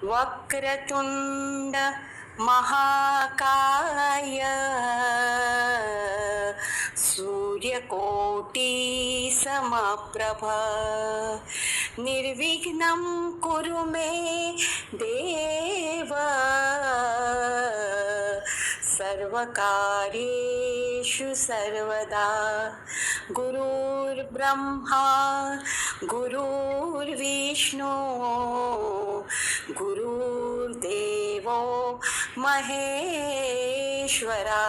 वक्रतुंड महाकाय सूर्यकोटि समप्रभ निर्विघ्नं कुरु मे देव सर्वकार्येषु सर्वदा गुरुर्ब्रह्मा गुरुर्विष्णु गुरुर्देवो महेश्वरा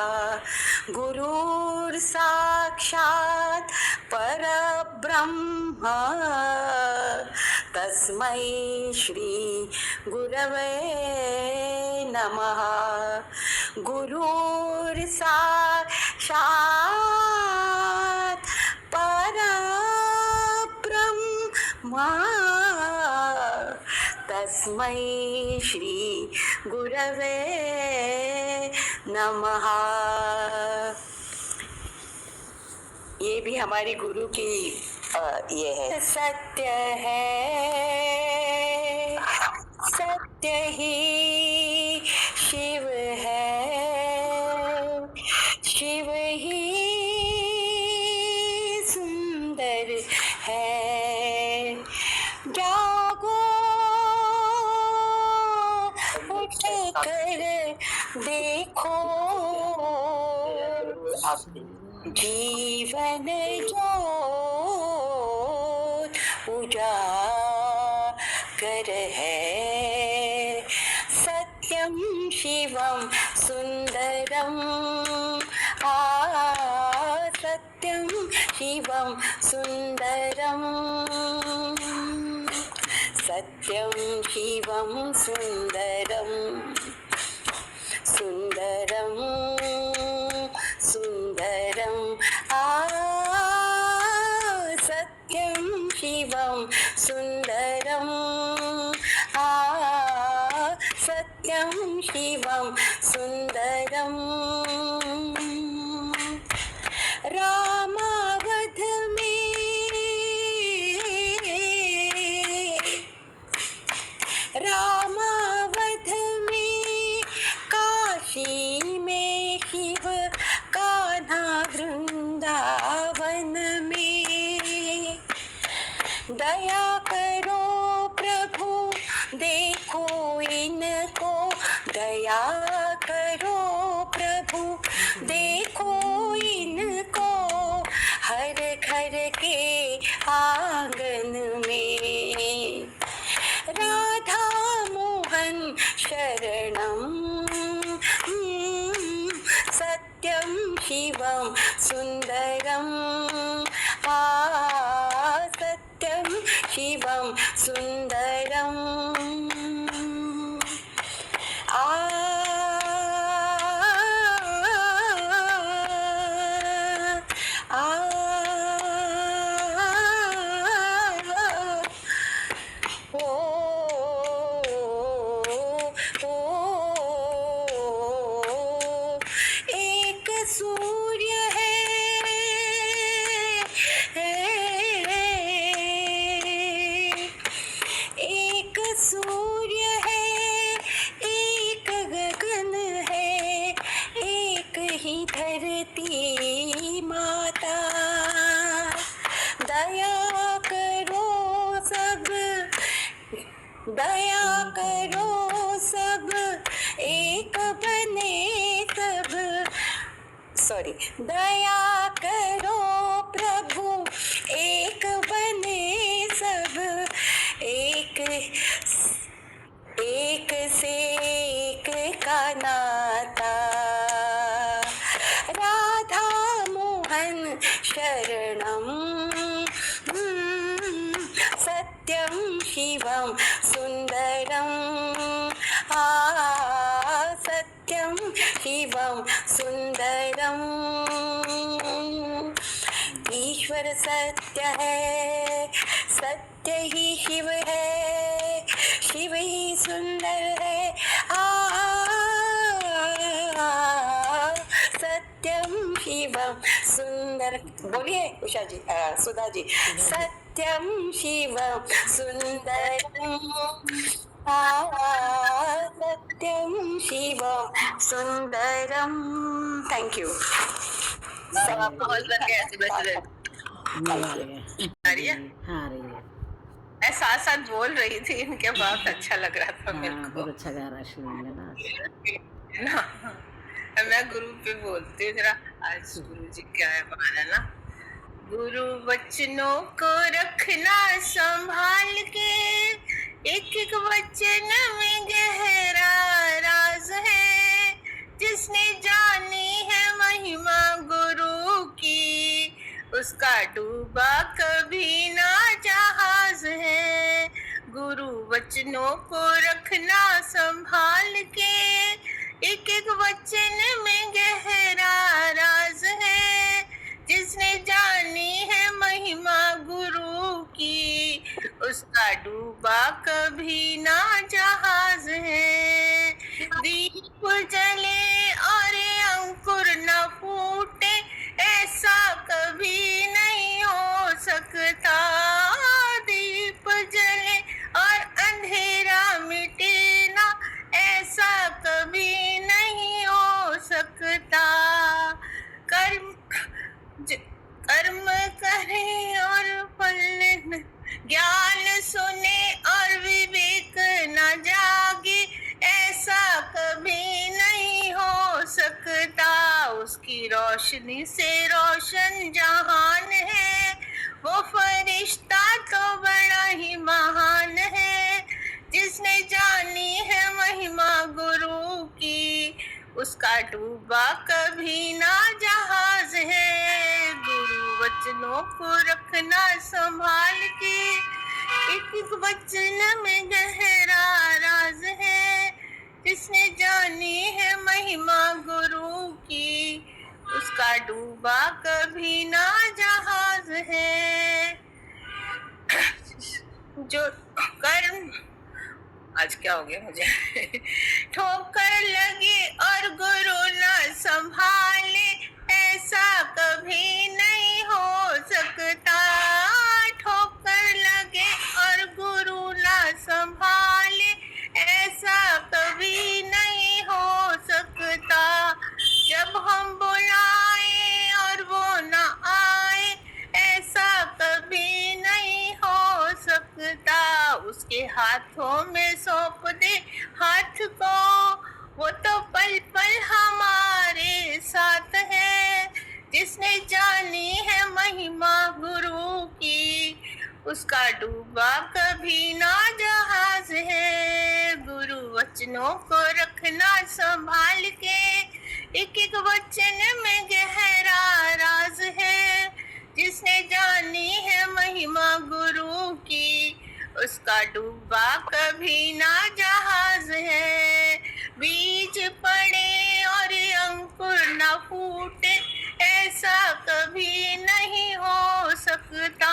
गुरुर्साक्षात् परब्रह्म तस्मै श्री गुरवे नमः गुरुर्साक्षात् परब्रह्म तस्मै श्री गुरवे नमः। ये भी हमारी गुरु की ये है। सत्य है, सत्य ही शिव है, शिव ही सुंदर है। जागो उठ कर देखो जीवन ज्योत उजागर है। सत्यम शिवम सुंदरम सत्यम शिवम सुंदरम सत्यम शिवम सुंदरम सुंदरम सुंदरम सत्यम शिवम सुंदरम सत्यम शिवम सुंदरम। रामावध में रामावध में काशी में शिव कान्हा वृंदावन में। दया करो प्रभु देखो इनको, दया करो प्रभु देखो इनको, हर घर के आंगन में। राधा मोहन शरणम सत्यम शिवम सुंदरम सत्यम शिवम सुंदरम। दया करो सब एक बने सब, सॉरी, दया करो प्रभु एक बने सब, एक एक से एक का नाता। राधा मोहन शरणम सत्यम शिवम सुंदरम सत्यम शिवम सुंदरम। ईश्वर सत्य है, सत्य ही शिव है, शिव ही सुंदर है। सत्यम शिवम सुंदर, बोलिए उषा जी, सुधा जी। सत्यम शिवम सुंदरम सत्यम शिवम सुंदरम। Thank you. सब आपको बहुत लग गया ऐसे बैठे आ रही है। हाँ रही है। मैं साथ साथ बोल रही थी, इनके बहुत अच्छा लग रहा था मेरे हाँ को। बहुत अच्छा गा रहा है शिवम ने ना आज। है ना, मैं गुरु पे बोलती हूँ जरा। आज गुरु जी क्या है बहाना ना, गुरु वचनों को रखना संभाल के, एक एक वचन में गहरा राज है, जिसने जानी है महिमा गुरु की, उसका डूबा कभी ना जहाज है। गुरु वचनों को रखना संभाल के, एक एक वचन में गहरा राज है, जिसने जानी है महिमा गुरु की, उसका डूबा कभी ना जहाज है। दीप जले और अंकुर न फूटे, ऐसा कभी नहीं हो सकता। दीप जले और अंधेरा मिटे ना, ऐसा कभी नहीं हो सकता। कर्म करें और फल न, ज्ञान सुने और विवेक न जागे, ऐसा कभी नहीं हो सकता। उसकी रोशनी से रोशन जहान है, वो फरिश्ता तो बड़ा ही महान है, जिसने जानी है महिमा गुरु की, उसका डूबा कभी ना जहाज है। गुरु वचनों को रखना संभाल के, एक एक वचन में गहरा राज है, जिसने जानी है महिमा गुरु की, उसका डूबा कभी ना जहाज है। जो कर्म, आज क्या हो गया मुझे ठोकर लगे और गुरु ना संभाले, ऐसा कभी नहीं हो सकता। ठोकर लगे और गुरु ना संभाले, ऐसा कभी नहीं हो सकता। जब हम बुलाए और वो ना आए, ऐसा कभी नहीं हो सकता। उसके हाथों में सौंप दे हाथ को, वो तो पल पल हमारे साथ है, जिसने जानी है महिमा गुरु की, उसका डूबा कभी ना जहाज है। गुरु वचनों को रखना संभाल के, एक एक वचन में गहरा राज है, जिसने जानी है महिमा गुरु की, उसका डूबा कभी ना जहाज है। बीज पड़े और अंकुर न फूटे, ऐसा कभी नहीं हो सकता।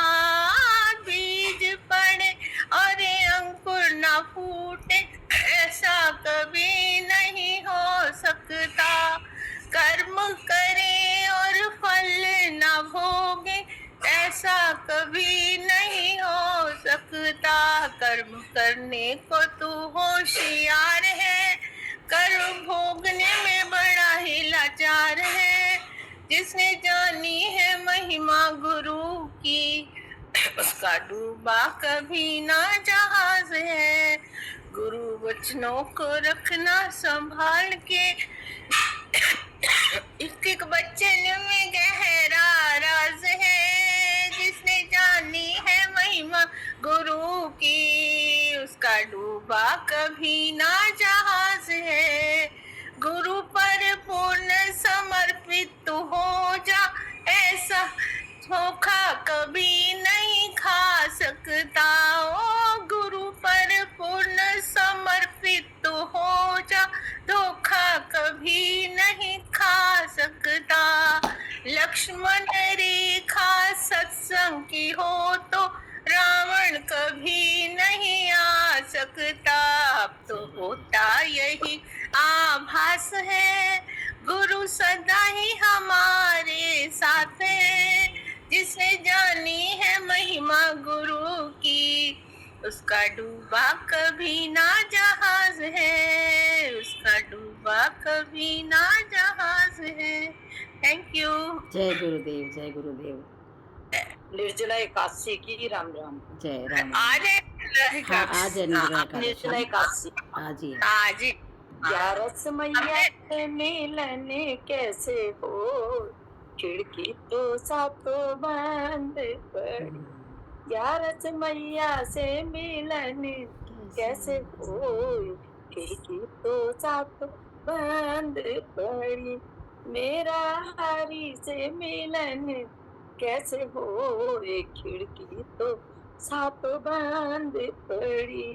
बीज पड़े और अंकुर न फूटे, ऐसा कभी नहीं हो सकता। कर्म करे और फल न भोगे, ऐसा कभी नहीं हो सकता। कर्म करने को तू होशियार है, कर्म भोगने में बड़ा ही लाचार है, जिसने जानी है महिमा गुरु की, उसका डूबा कभी ना जहाज है। गुरु वचनों को रखना संभाल के, एक एक वचन में गहरा राज है, जिसने जानी है महिमा गुरु की, उसका डूबा कभी ना जहाज है। गुरु पर पूर्ण समर्पित तू हो जा, ऐसा धोखा कभी नहीं खा सकता। ओ गुरु पर पूर्ण समर्पित तू हो जा, धोखा कभी नहीं खा सकता। लक्ष्मण रेखा सत्संग की हो तो रावण कभी नहीं आ सकता। अब तो होता यही आभास है, गुरु सदा ही हमारे साथ है, जिसने जानी है महिमा गुरु की, उसका डूबा कभी ना कभी ना जहाज है। Thank you. जय गुरुदेव, जय गुरुदेव। निर्जला एकादशी की राम राम। जय राम राम। आज है हाँ, आज है निर्जला निर्जला एकादशी। एकादशी। आज ही है। आज ही। ग्यारस मैया से मिलन कैसे हो, खिड़की तो सातों बंद पड़ी। ग्यारस मैया से मिलन कैसे हो, खिड़की तो सातों बंद पड़ी। मेरा हरि से मिलन कैसे हो, एक खिड़की तो सातों बंद पड़ी।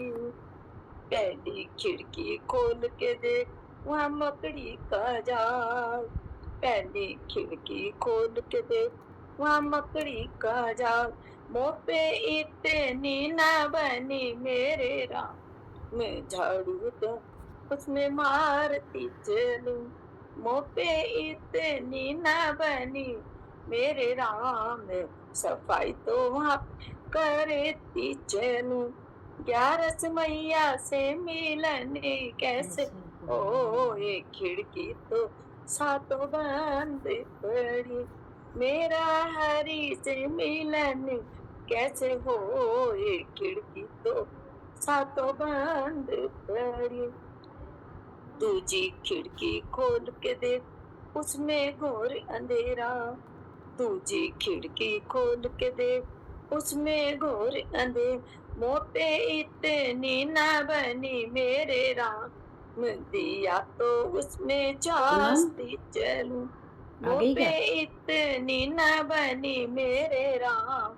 पहली खिड़की खोल के देख वहाँ मकड़ी का जाल। पहली खिड़की खोल के देख वहाँ मकड़ी का जाल। मुँह पे इतनी ना बनी मेरे राम, मैं झाड़ू दूं उसमें मारती चलूं। मुँह पे इतनी ना बनी मेरे राम, सफाई तो वहाँ करती चलूं। ग्यारस मैया से मिलने कैसे हो, एक खिड़की तो सातों बंद पड़ी। मेरा हरि से मिलन कैसे हो, एक खिड़की तो सातों बंद पड़ी। दूजी खिड़की खोल के देख उसमें घोर अंधेरा। दूजी खिड़की खोल के देख उसमें घोर अंधेरा। मुँह पे इतनी ना बनी मेरे राम, दिया तो उसमें चाहती चलूं। मुँह पे इतनी ना बनी मेरे राम,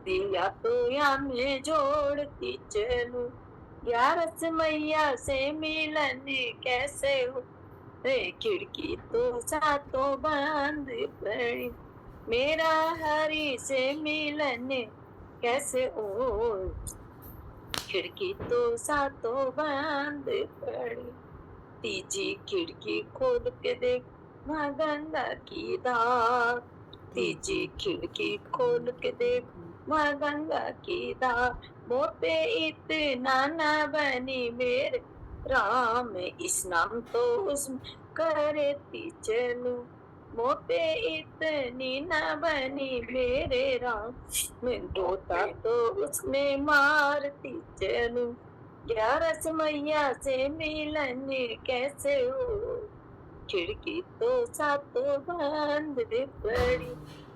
दिया तो यहाँ में जोड़ती चलूं। ग्यारस मैया से मिलन कैसे हो, खिड़की तो सातों बंद पड़ी। मेरा हरि से मिलन कैसे हो, खिड़की तो सातों बंद पड़ी। तीजी खिड़की खोल के देख वहाँ गंगा की धार। तीजी खिड़की खोल के देख वहाँ गंगा की धार। मुँह पे इतना ना बनी मेरे राम, स्नान तो उसमें करती चलूं। मुँह पे इतनी ना बनी मेरे राम, मैं डोता तो उसमें मारती चलूं। ग्यारस मैया से मिलन कैसे हो, खिड़की तो सातों बंद पड़ी।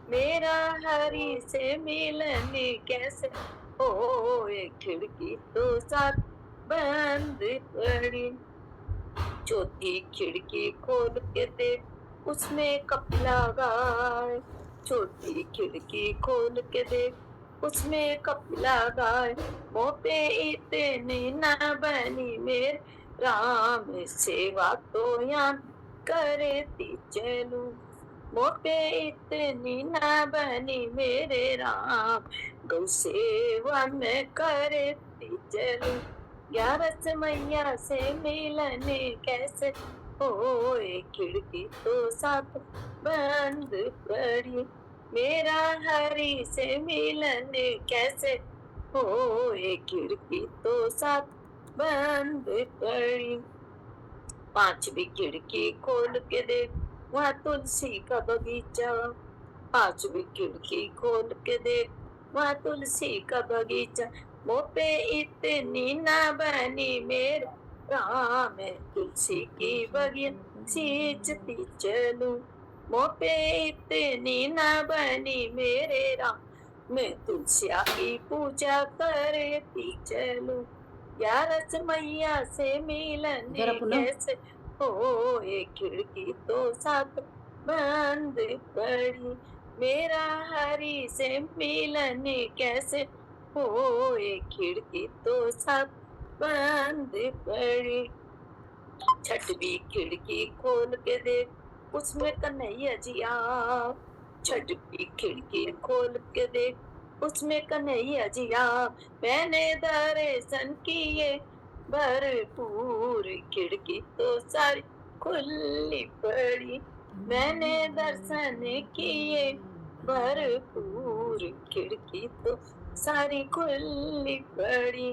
मेरा हरि से मिलन कैसे हो, एक खिड़की तो सात बंद पड़ी। चौथी खिड़की खोल के देख उसमें कपला गाय। चौथी खिड़की खोल के देख उसमें कपला गाय। मुँह पे इतनी ना बनी मेरे राम, सेवा तो यहाँ करती चलूं। मुँह पे इतनी ना बनी मेरे राम, गौ सेवा में करती चलूं। ग्यारस मैया से मिलन कैसे हो, एक खिड़की तो सात बंद पड़ी। मेरा हरि से मिलन कैसे हो, एक खिड़की तो सात बंद पड़ी। पांचवी खिड़की खोल के देख वहाँ तुलसी का बगीचा। पांचवी खिड़की खोल के देख वहाँ तुलसी का बगीचा। मुँह पे इतनी ना बनी मेरे राम, तुलसी की बगिया सींचती चलूं। मुँह पे इतनी ना बनी मेरे राम, मैं तुलसिया की पूजा करती चलूं। ग्यारस मैया से मिलन कैसे हो, एक खिड़की तो सात बंद पड़ी। मेरा हरि से मिलन कैसे हो, एक खिड़की तो सात बंद पड़ी। छठवीं खिड़की खोल के देख उसमें कन्हैया जी आ। छठवीं खिड़की खोल के देख उसमें कन्हैया जी आ। मैंने दर्शन किए भरपूर, खिड़की तो सारी खुली पड़ी। मैंने दर्शन किए भरपूर, खिड़की तो सारी खुली पड़ी।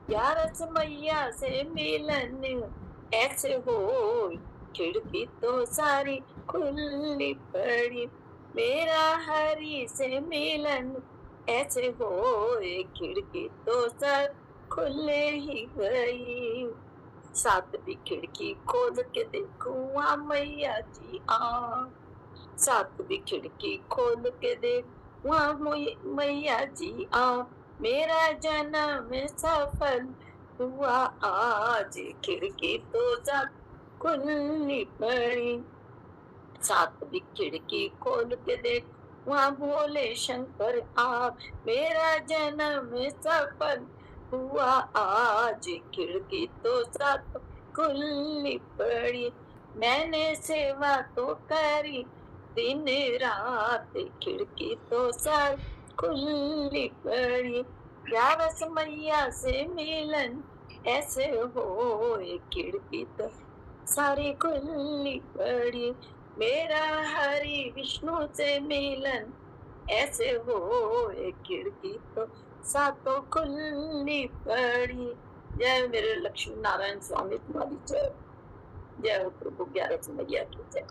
ग्यारस मैया से मिलन ऐसे हो, खिड़की तो सारी खुली पड़ी, मेरा हरी से मिलन ऐसे होए, खिड़की तो सब खुले ही गई। सातवीं खिड़की खोल के देखूं आ मैया जी आ, सातवीं खिड़की खोल के देखूं आ मैया जी आ, मेरा जन्म सफल हुआ आज, खिड़की तो सब खुली पड़ी। सातवीं खिड़की खोल के देख वहाँ भोले शंकर आ, मेरा जन्म सफल हुआ आज, खिड़की तो सात खुली पड़ी। मैंने सेवा तो करी दिन रात, खिड़की तो सब खुली पड़ी। ग्यारस मैया से मिलन ऐसे हो, खिड़की तो सारी खुली पड़ी। मेरा हरि विष्णु से मिलन ऐसे हो, खिड़की तो सातों खुली पड़ी। जय मेरे लक्ष्मी नारायण स्वामी तुम्हारी जय। जय हो प्रभु ग्यारस मैया की जय।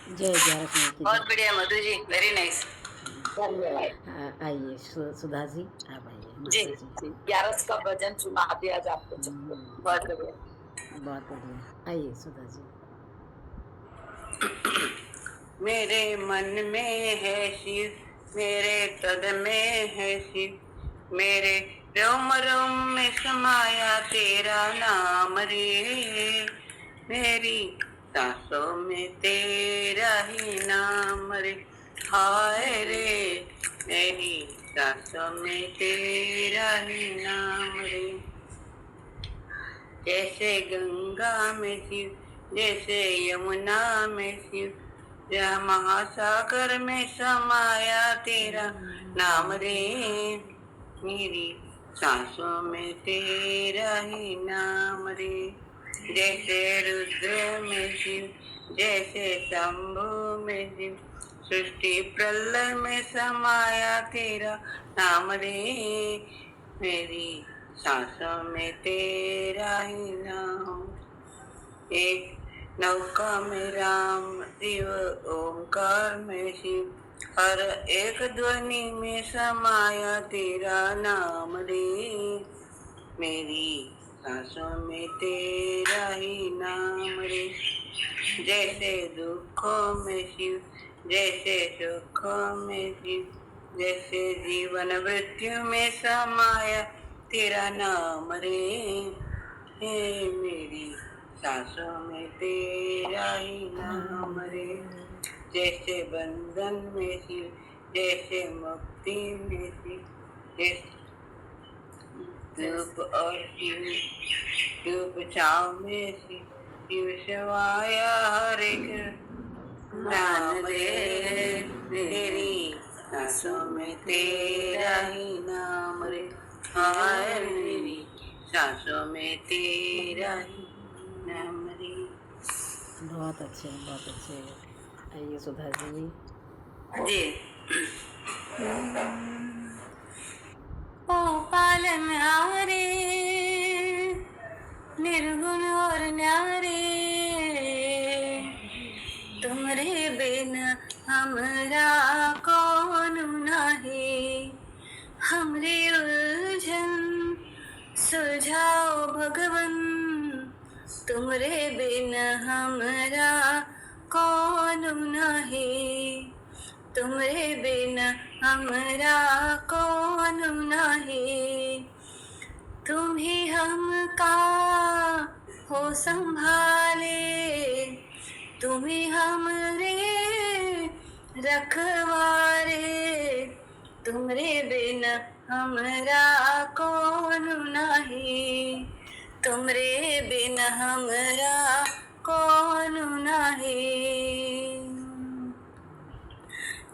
जय ग्यारस मैया की बहुत जय। बढ़िया मधु जी, वेरी नाइस। धन्यवाद आइए सुधा जी, आप आइए जी। माता जी। ग्यारस का भजन सुना दिया आज आपको सबको। बहुत बढ़िया। बहुत बढ़िया, आइए सुधा जी। मेरे मन में है शिव, मेरे तन में है शिव, मेरे रोम रोम में समाया तेरा नाम रे, मेरी सांसों में तेरा ही नाम रे, हाय रे मेरी सांसों में तेरा ही नाम रे। जैसे गंगा में शिव, जैसे यमुना में शिव, या महासागर में समाया तेरा नाम रे, मेरी सांसों में तेरा ही नाम रे। जैसे रुद्र में शिव, जैसे शंभु में शिव, सृष्टि प्रलय में समाया तेरा नाम रे, मेरी सांसों में तेरा ही नाम। एक नौका में राम शिव, ओंकार में शिव, हर एक ध्वनि में समाया तेरा नाम रे, मेरी सांसों में तेरा ही नाम रे। जैसे दुखों में शिव, जैसे सुखों में शिव, जैसे जीवन मृत्यु में समाया तेरा नाम रे, हे मेरी सांसों में तेरा ही नाम रे। जैसे बंधन में शिव, जैसे मुक्ति में शिव, जैसे धूप और शिव, धूप छाँव में शिव, शिव शिवाया हरे नाम रे, मेरी सांसों में तेरा ही नाम रे, हाय मेरी सांसों में तेरा ही नाम रे। बहुत अच्छे, बहुत अच्छे। आइए सुधा जी। जी। ओ पालन हारे, निर्गुण और न्यारे, तुमरे बिन हमरा कौन नाही, हमरे उलझन सुलझाओ भगवन, तुमरे बिन हमरा कौन नाही, तुमरे बिन हमरा कौन नाही। तुम ही हमका हो संभाले, तुम ही हमरे रखवारे, तुमरे बिन हमरा कौन नाही, तुमरे बिन हमरा कौन नाही।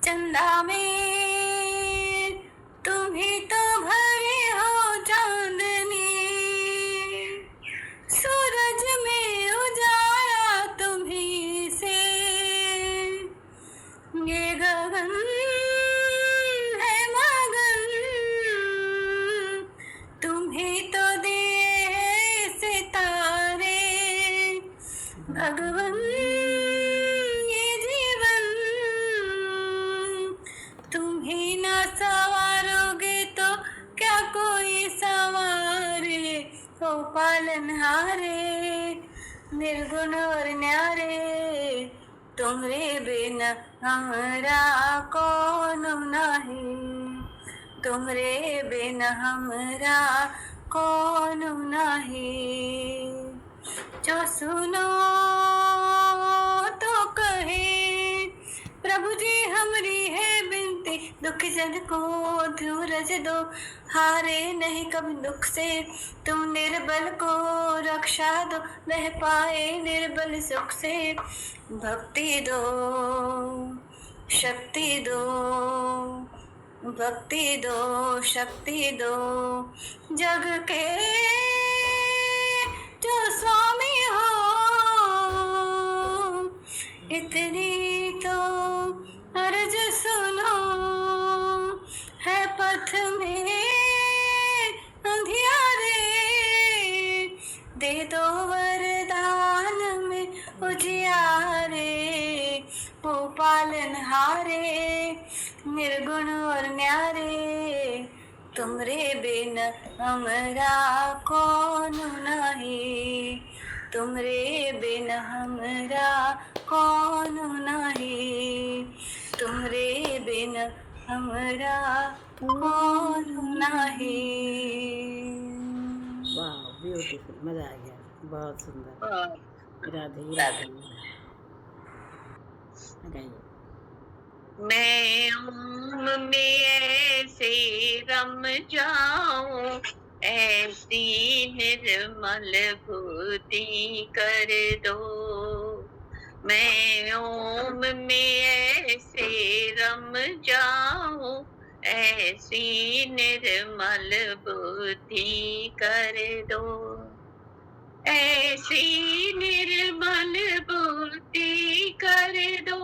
चंदा में तुम ही तो भरे हो चांदनी, सूरज में उजाला तुम ही से, ये गगन है मगन तुम ही तो दिए सितारे, भगवन ये जीवन तुम्ही ना सवारोगे तो क्या कोई सवारे, हो पालनहारे निर्गुण और न्यारे, तुमरे बिना हमरा कौन नहीं, तुमरे बिना हमरा कौन नहीं। जो सुनो तो कहे प्रभु जी हमारी है बिनती, दुख जन को धूरज दो, हारे नहीं कभी दुख से तुम निर्बल को रक्षा दो, रह पाए निर्बल सुख से भक्ति दो शक्ति दो, भक्ति दो शक्ति दो, जग के जो स्वामी हो इतनी तो अर्ज सुनो, है पथ में अंधियारे, दे दो वरदान में उजियारे, वो पालनहारे निर्गुण और न्यारे, तुमरे बिन हमरा कौन नहीं, तुमरे बिन हमरा कौन नहीं, तुमरे बिन हमरा कौन नहीं। वाह ब्यूटीफुल, मजा आ गया, बहुत सुंदर। हाँ, राधे राधे। गाइए। मैं ओम में ऐसे रम जाऊं, ऐसी निर्मल भूति कर दो, मैं ओम में ऐसे रम जाऊं, ऐसी निर्मल बुद्धि कर दो, ऐसी निर्मल बुद्धि कर दो,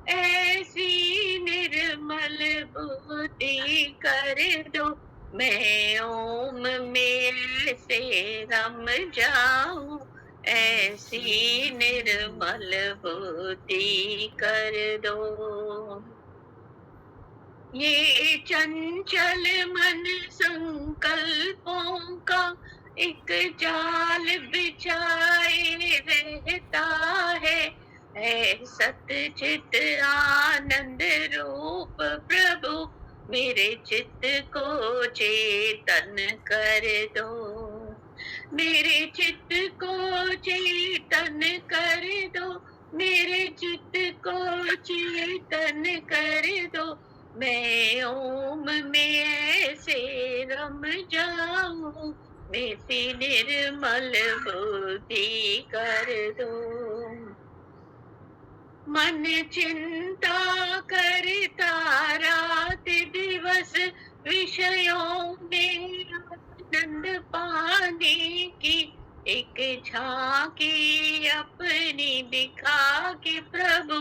ऐसी निर्मल बुद्धि कर दो, मैं ओम में से रम जाऊं, ऐसी निर्मल बुद्धि कर दो। ये चंचल मन संकल्पों का एक जाल बिछाए रहता है सतचित आनंद रूप प्रभु, मेरे चित्त को चेतन कर दो, मेरे चित्त को चेतन कर दो, मेरे चित्त को चेतन कर दो, मैं ओम में ऐसे रम जाऊं, मेरी निर्मल बुद्धि कर दो। मन चिंता करता रात दिवस विषयों में आनंद पाने की एक झांकी अपनी दिखा के प्रभु,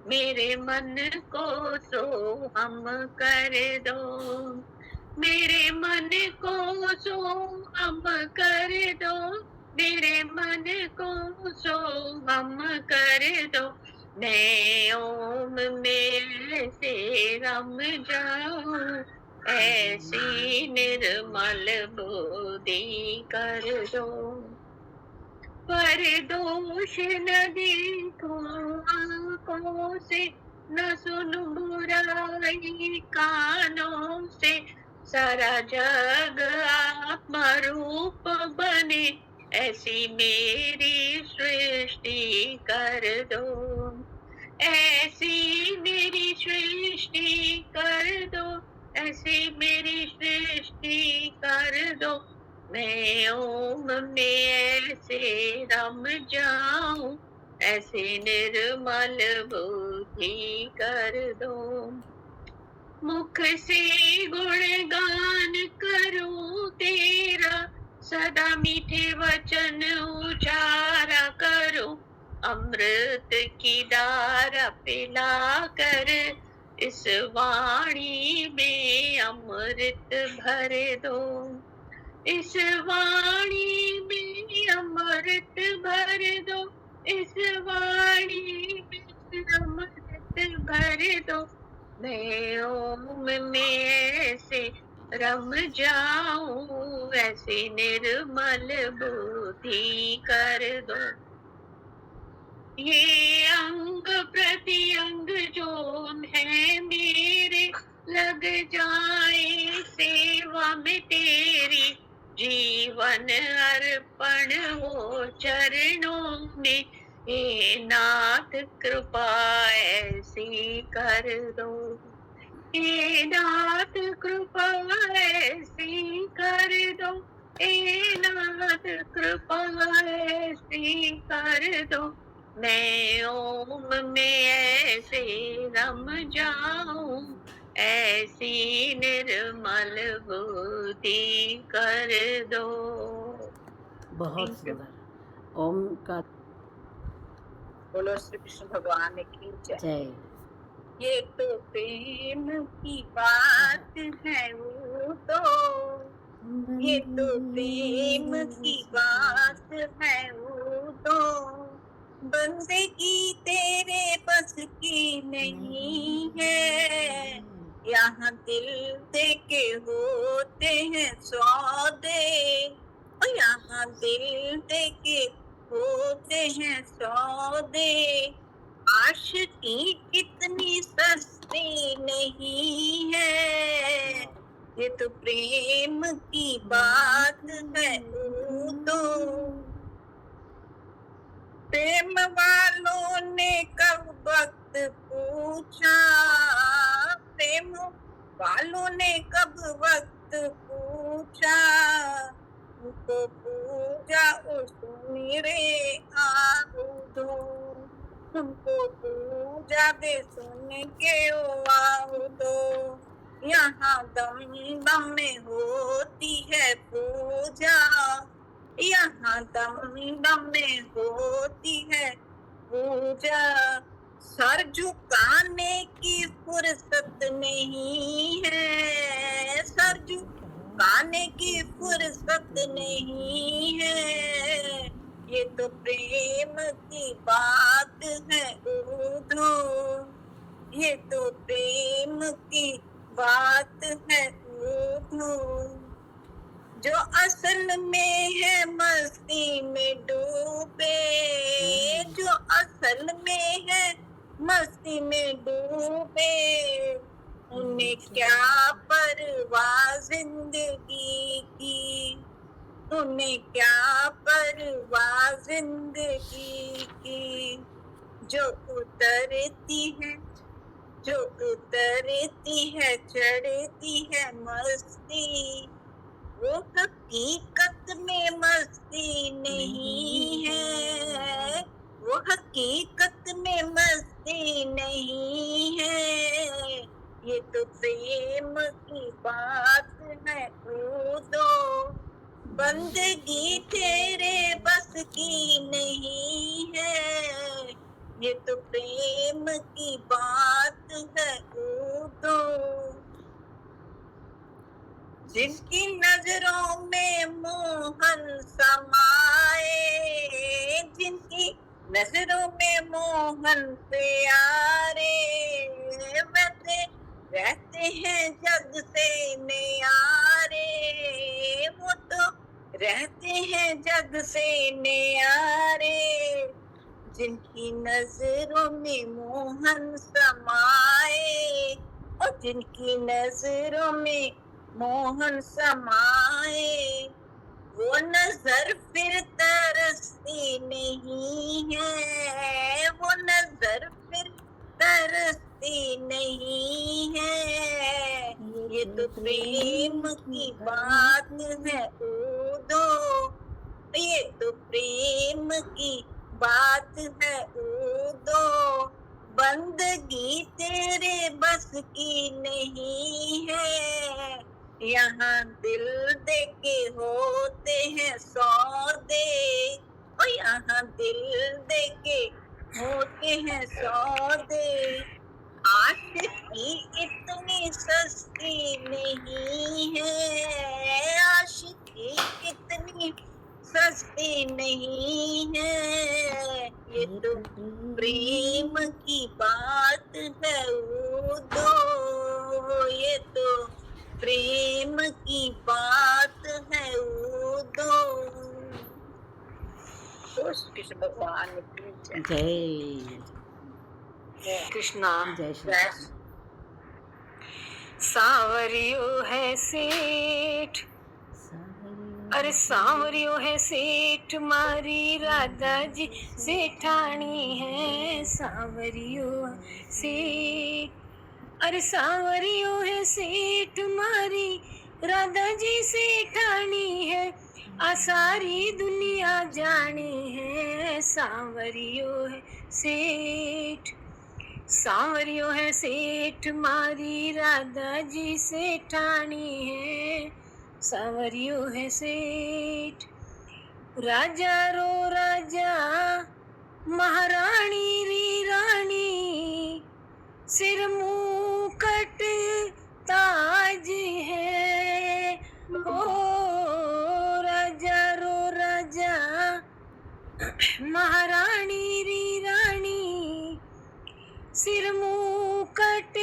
मेरे मन को सो हम कर दो, मेरे मन को सो हम कर दो, मेरे मन को सो हम कर दो, मैं ओम में से रम जाऊं, ऐसी निर्मल बुद्धि कर दो। पर दोष न देखो आंखों से, न सुनो बुराई कानों से, सारा जग आत्मा रूप बने, ऐसी मेरी सृष्टि कर दो, ऐसी मेरी सृष्टि कर दो, ऐसी मेरी सृष्टि कर दो, मैं ओम में ऐसे रम जाऊं, ऐसे निर्मल बुद्धि कर दो। मुख से गुणगान करूं तेरा, सदा मीठे वचन उचारा करो, अमृत की धारा पिला कर इस वाणी में अमृत भर दो, इस वाणी में अमृत भर दो, इस मैं ओम में ऐसे रम जाऊं, ऐसे निर्मल बुद्धि कर दो। ये अंग प्रत्यंग जो है मेरे, लग जाए सेवा में तेरी। जीवन अर्पण हो चरणों में, हे नाथ कृपा ऐसी कर दो। हे नाथ कृपा ऐसी कर दो, हे नाथ कृपा ऐसी कर दो। मैं ओम में ऐसे रम जाऊं, ऐसी निर्मल बुद्धि कर दो। बहुत Thank you. सुंदर। ओम का बोलो श्री कृष्ण भगवान की जय। जय। ये तो प्रेम की बात है वो तो, ये तो प्रेम की बात है वो तो, बंदगी तेरे बस की नहीं है। यहाँ दिल दे के होते हैं सौदे, और यहाँ दिल दे के होते हैं सौदे। आशिकी कितनी सस्ती नहीं है, ये तो प्रेम की बात है वो तो। प्रेम वालों ने कब वक्त पूछा, प्रेम वालों ने कब वक्त पूछा, उनको पूजा उस मेरे आहुदो, उनको पूजा दे सुन के आहुदो। यहाँ दम दम में होती है पूजा, यहाँ दम दम में होती है पूजा। सर झुकाने की फुर्सत नहीं है, सर झुकाने की फुर्सत नहीं है, ये तो प्रेम की बात है उधो, ये तो प्रेम की बात है उधो। जो असल में है मस्ती में डूबे, जो असल में है मस्ती में डूबे, उन्हें क्या परवाह जिंदगी की, उन्हें क्या परवाह जिंदगी की। जो उतरती है, जो उतरती है चढ़ती है मस्ती, वो हकीकत में मस्ती नहीं है, वो हकीकत में मस्ती नहीं है, ये तो प्रेम की बात है वो दो। बंदगी तेरे बस की नहीं है, ये तो प्रेम की बात है वो दो। जिनकी नजरों में मोहन समाए, जिनकी नजरों में मोहन प्यारे, वैसे रहते हैं जग से न्यारे, वो तो रहते हैं जग से न्यारे। जिनकी नजरों में मोहन समाए, और जिनकी नजरों में मोहन समाए, वो नजर फिर तरसती नहीं है, वो नजर फिर तरसती नहीं है, ये तो प्रेम की बात है ओ दो, ये तो प्रेम की बात है ओ दो। बंदगी तेरे बस की नहीं है, यहाँ दिल दे के होते हैं सौदे, और यहाँ दिल दे के होते हैं सौदे। आशिकी इतनी सस्ती नहीं है, आशिकी इतनी सस्ती नहीं है, ये तो प्रेम की बात है वो दो, ये तो प्रेम की बात है वो दो। कृष्ण भगवान की जय। जय कृष्णा। जय श्री कृष्ण। सांवरियो है सेठ, अरे सांवरियो है सेठ, मारी राधा जी सेठानी है। सांवरियो है सेठ, अरे सांवरियो है सेठ, मारी राधा जी सेठानी है। आ सारी दुनिया जानी है। सांवरियो है सेठ, सांवरियो है सेठ, मारी राधा जी सेठानी है। सांवरियो है सेठ। राजा रो राजा, महारानी री रानी, सिर मुकुट ताज है। ओ राजा रो राजा, महारानी री रानी, सिर मुकुट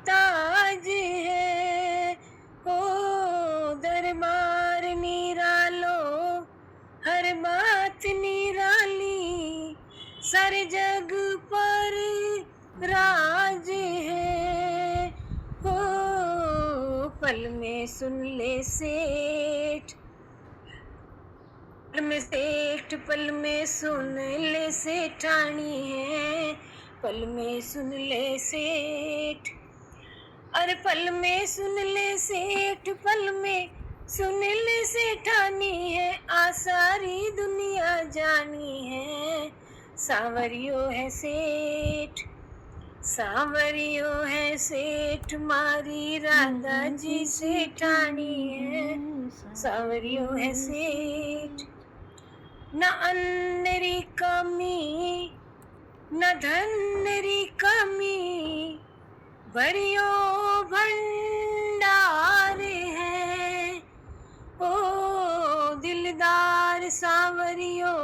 ताज है। ओ दरबार निरालो, हर बात निराली, सारे जग पर राज है। ओ पल में सुन ले सेठ, पल में सेठ, पल में सुन ले सेठानी है। पल में सुन ले सेठ, अरे पल में सुन ले सेठ, पल में सुन ले सेठानी है। आ सारी दुनिया जानी है। सांवरियो है सेठ, सांवरियो है सेठ, मारी राधा जी सेठानी है। सांवरियो है सेठ। न अन्न री कमी, न धन री कमी, भरियो भंडार है। ओ दिलदार सांवरियो,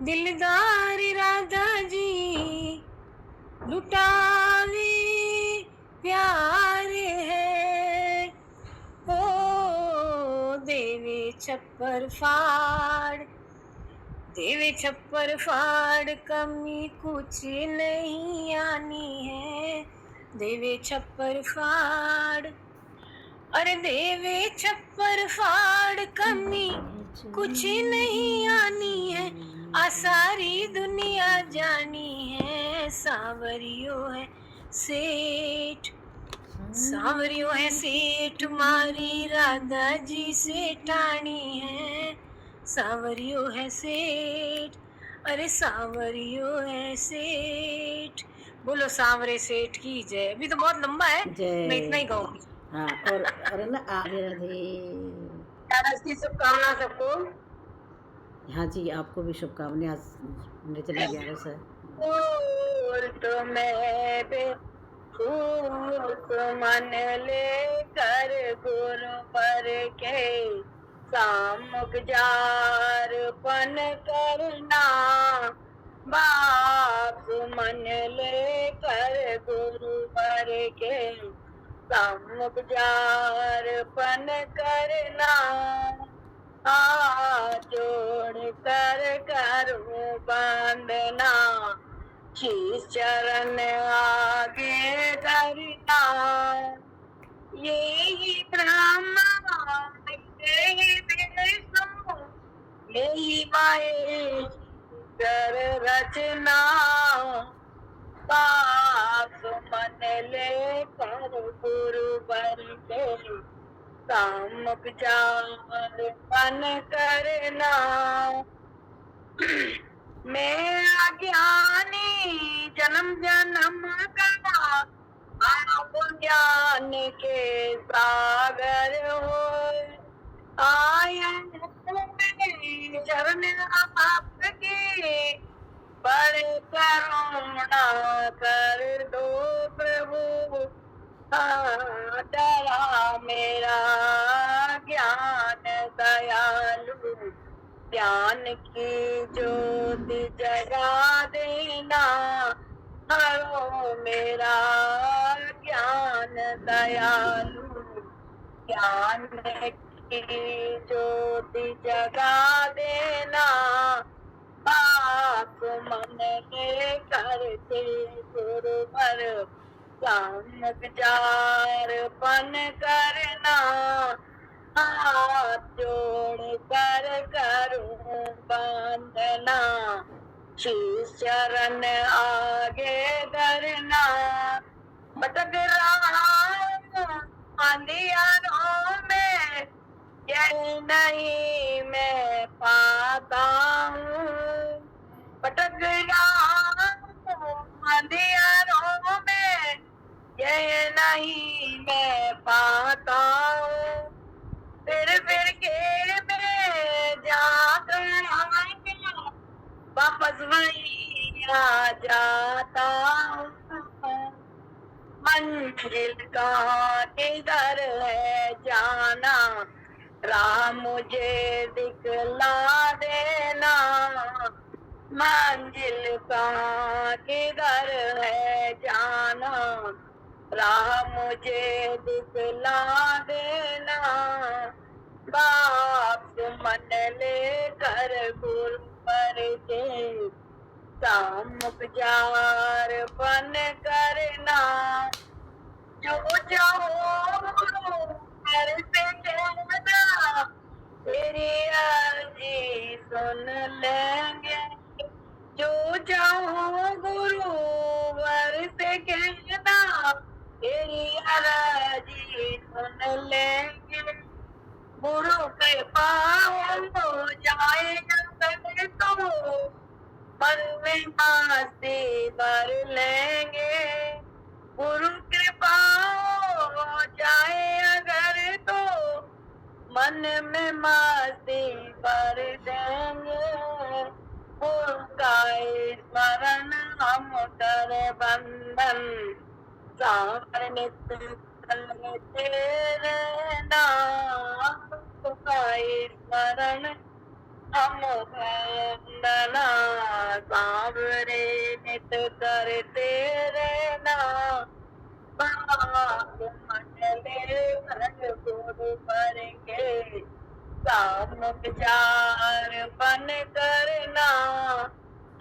दिलदार राधा जी, लुटावे प्यार है। ओ देवे छप्पर फाड़, देवे छप्पर फाड़, कमी कुछ नहीं आनी है। देवे छप्पर फाड़, अरे देवे छप्पर फाड़, कमी कुछ नहीं आनी है। आ सारी दुनिया जानी है। सांवरियो है सेठ, सांवरियो है सेठ, मारी राधा जी सेठानी है। सांवरियो है सेठ, अरे सांवरियो है सेठ। बोलो सांवरे सेठ की जय। अभी तो बहुत लंबा है, जय। मैं इतना ही कहूँगी। हाँ, और अरे ना राधे राधे। धनतेरस की शुभकामना सबको। हाँ जी, आपको भी शुभकामनाएं। आज निर्जला 11 है। फूल तुम्हें बेखूब मन लेकर गुरु पर के सामुख जारपन करना। बाप मन लेकर गुरु पर के सामुख जारपन करना। हाथ जोड़ कर करूं वंदना, शीश चरण आगे धरना। यही ब्रह्मा यही विष्णु यही महेश्वर रचना। पाप मन लेकर गुरु वर के सामुख जारपन करना। मैं अज्ञानी जन्म जन्म का, आप ज्ञान के सागर हो। आया चरण आपके, बड़े करुणा कर दो प्रभु। डरा मेरा ज्ञान दयालु, ज्ञान की ज्योति जगा देना, हरो मेरा ज्ञान दयालु। ज्ञान की ज्योति जगा देना, पाप मन में करते गुरुवर समझदारपन करना। हाथ जोड़ कर करूं वंदना, शीश चरण आगे धरना। भटक रहा हूँ अंधियारों में, ये नहीं मैं पाता हूँ। भटक रहा हूँ अंधियारों में, ये नहीं मैं पाता हूँ। फिर के मैं जाता हूँ, वापस वही आ जाता हूँ। मंजिल का किधर है जाना, राह मुझे दिखला देना। मंजिल का किधर है जाना, राह मुझे दिखला देना। बाप मन लेकर गुरु पर के समझदारपन करना। जो चाहो घर से कहना, तेरी अर्जी सुन लेंगे। जो चाहो गुरु वर से कहना, तेरी अर्जी सुन लेंगे। गुरु के पाँव जाएगा तो मन में मस्ती भर लेंगे। गुरु कृपा हो जाए अगर तो मन में मस्ती भर देंगे। गुरु का स्मरण हम कर बंधन, सावर नित्य करते रहना। गुरु का स्मरण हम वंदना, सांवरे नित करते रहना। बाप मंडले घर गुरु पर के समझदारपन करना।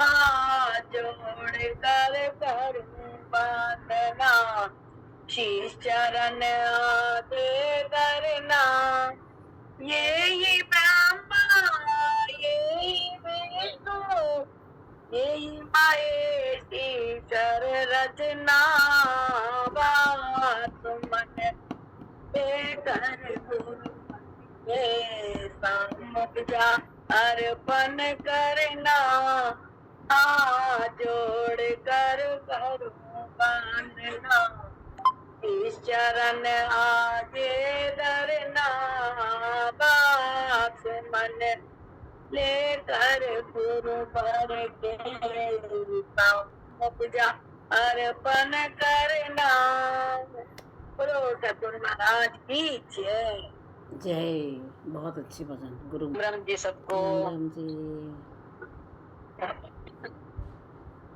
हाथ जोड़ कर करूं वंदना, शीश चरण आगे धरना। यही ब्रह्मा यही विष्णु, यही महेश ईश्वर रचना। बात मन बेकर गुरु के समझा अर्पण करना। हाथ जोड़ कर करूं वंदना, इस चरण आगे धरना। बाप मन लेकर गुरु पर के पूजा अर्पण करना। बोलो सतगुरु महाराज की जय। जय। बहुत अच्छी भजन गुरु ब्रह्म जी सबको राम जी।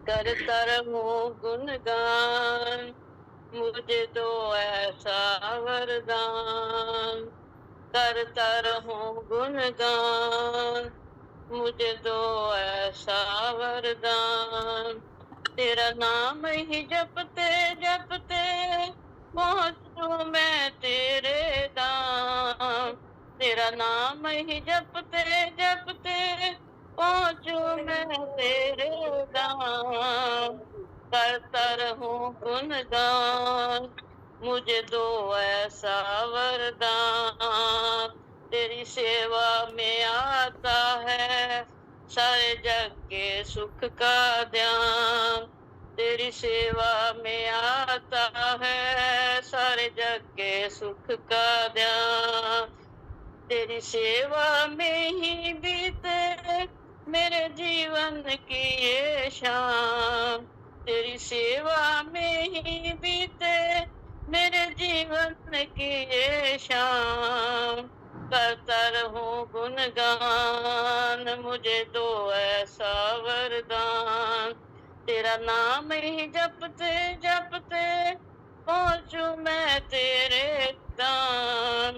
करता रहूं गुणगान, मुझे दो ऐसा वरदान। करता रहूं गुणगान, मुझे दो ऐसा वरदान। तेरा नाम ही जपते जपते पहुंचूं मैं तेरे धाम। तेरा नाम ही जपते जपते पहुंचूं मैं तेरे धाम। करता रहूं गुणगान, मुझे दो ऐसा वरदान। तेरी सेवा में आता है सारे जग के सुख का ध्यान। तेरी सेवा में आता है सारे जग के सुख का ध्यान। तेरी सेवा में ही बीते मेरे जीवन की ये शाम। तेरी सेवा में ही बीते मेरे जीवन की ये शाम। करता रहूं गुणगान, मुझे दो ऐसा वरदान। तेरा नाम ही जपते जपते पहुंचू मैं तेरे दान।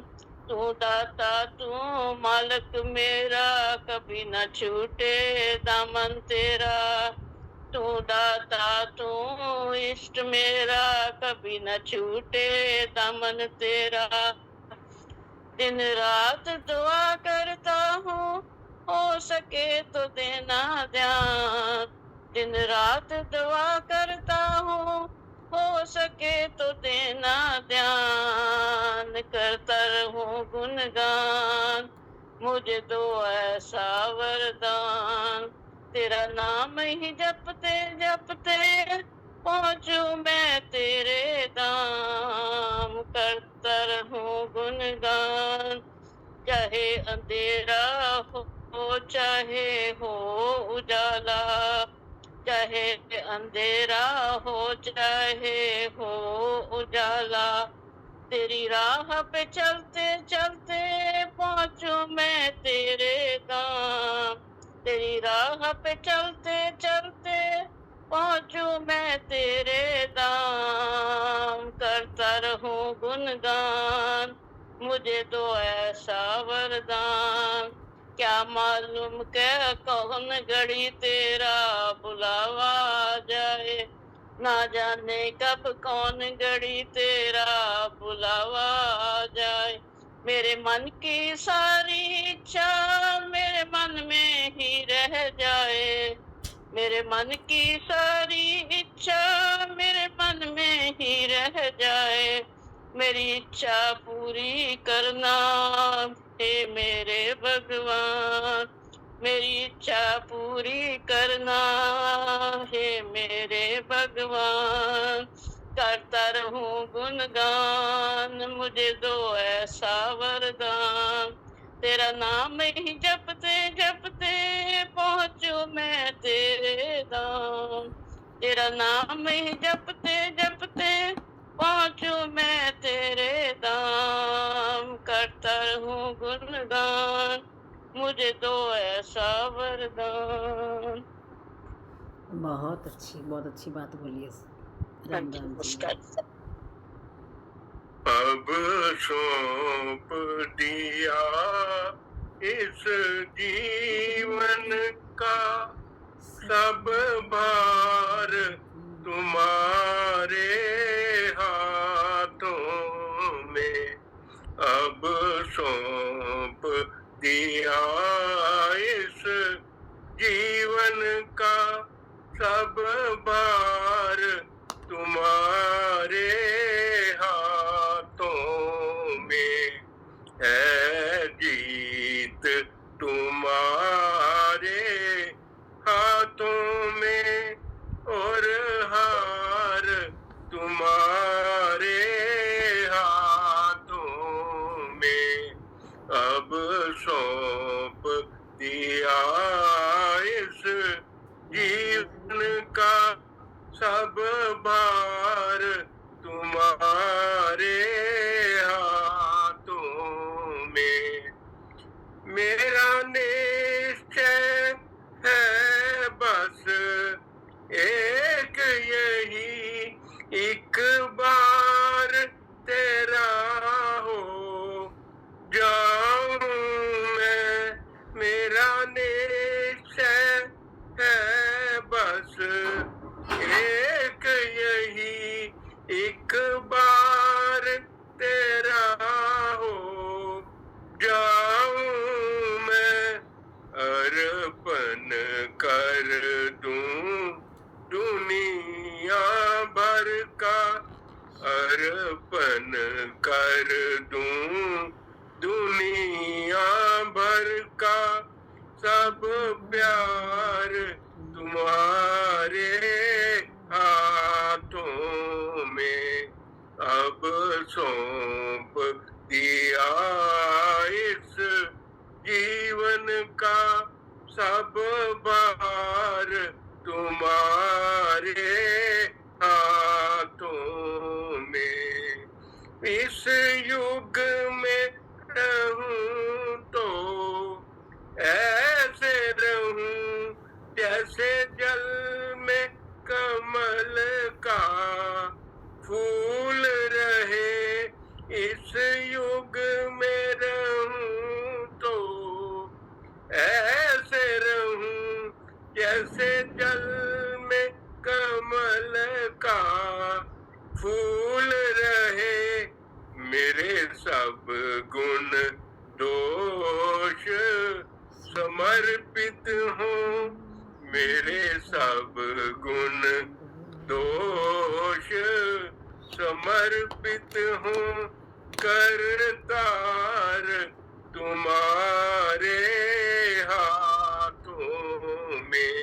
तू दाता तू मालिक मेरा, कभी न छूटे दामन तेरा। तू दाता तू इष्ट मेरा, कभी न छूटे दामन तेरा। दिन रात दुआ करता हूँ, हो सके तो देना ध्यान। दिन रात दुआ करता हूँ, हो सके तो देना ध्यान। करता रहूं गुणगान, मुझे दो ऐसा वरदान। तेरा नाम ही जपते जपते पहुंचू मैं तेरे धाम। करता रहूं गुणगान, चाहे अंधेरा हो चाहे हो उजाला। चाहे अंधेरा हो चाहे हो उजाला। तेरी राह पे चलते चलते पहुंचू मैं तेरे धाम। तेरी राह पे चलते चलते पहुंचू मैं तेरे धाम। करता रहूं गुणगान, मुझे दो ऐसा वरदान। क्या मालूम क्या कौन घड़ी तेरा बुलावा आ जाए। ना जाने कब कौन घड़ी तेरा बुलावा आ जाए। मेरे मन की सारी इच्छा मेरे मन में ही रह जाए। मेरे मन की सारी इच्छा मेरे मन में ही रह जाए। मेरी इच्छा पूरी करना हे मेरे भगवान। मेरी इच्छा पूरी करना हे मेरे भगवान। करता रहूं गुणगान, मुझे दो ऐसा वरदान। तेरा नाम ही जपते जपते पहुंचू मैं तेरे धाम। तेरा नाम ही जपते जपते पहुंचू मैं तेरे धाम। करता रहूं गुणगान, मुझे दो ऐसा वरदान। बहुत अच्छी बात बोली है रामदास जी। अब सौंप दिया इस जीवन का सब भार तुम्हारे हाथों में। अब सौंप दिया इस जीवन का सब भार तुम्हारे हाथों में। है जीत तुम्हारे हाथों में और हार तुम्हारे हाथों में। अब सौंप दिया इस जीवन का सब भार तुम्हारे हाथों में। मेरा निश्चय है बस एक यही, एक बार तेरा हो जाऊं मैं। मेरा निश्चय है बस एक यही, एक बार तेरा हो जाऊं मैं। अर्पण कर दूं दुनिया भर का, अर्पण कर दूं दुनिया भर का सब प्यार तुम्हारे हाथों में। अब सौंप दिया इस जीवन का सब भार तुम्हारे हाथों में। इस युग में रहूं तो ऐसे रहूं जैसे जल में कमल का फूल रहे। इस युग में रहूं तो ऐसे रहूं जैसे जल में कमल का फूल रहे। मेरे सब गुण दोष समर्पित हों, मेरे सब गुण दोष समर्पित हों। करतार तुम्हारे हाथों में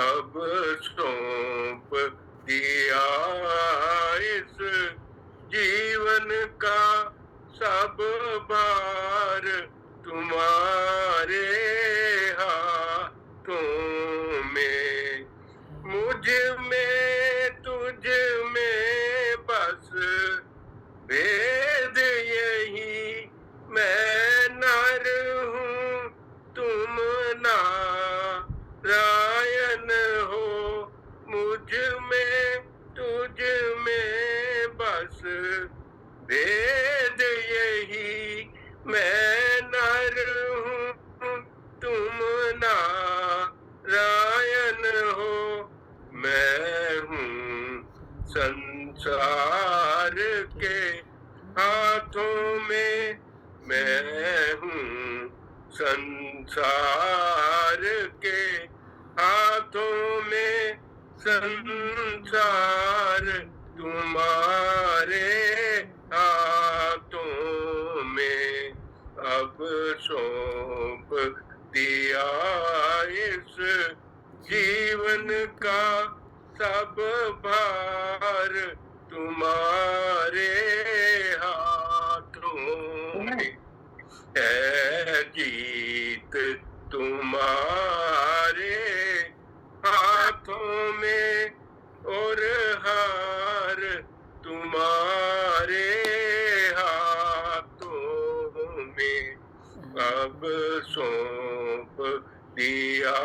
अब सौंप दिया इस जीवन का सब भार तुम्हारे हाथों में। मुझ में तुझ में बस भेद यही, मैं नर हूँ तुम नारायण हो। मुझ में तुझ में बस भेद यही, मैं नर हूँ तुम नारायण हो। मैं हूँ संसार के हाथों में, मैं हूँ संसार के हाथों में। संसार तुम्हारे हाथों में अब सौंप दिया इस जीवन का सब भार तुम्हारे हाथों में। है जीत तुम्हारे हाथों में और हार तुम्हारे हाथों में। अब सौंप दिया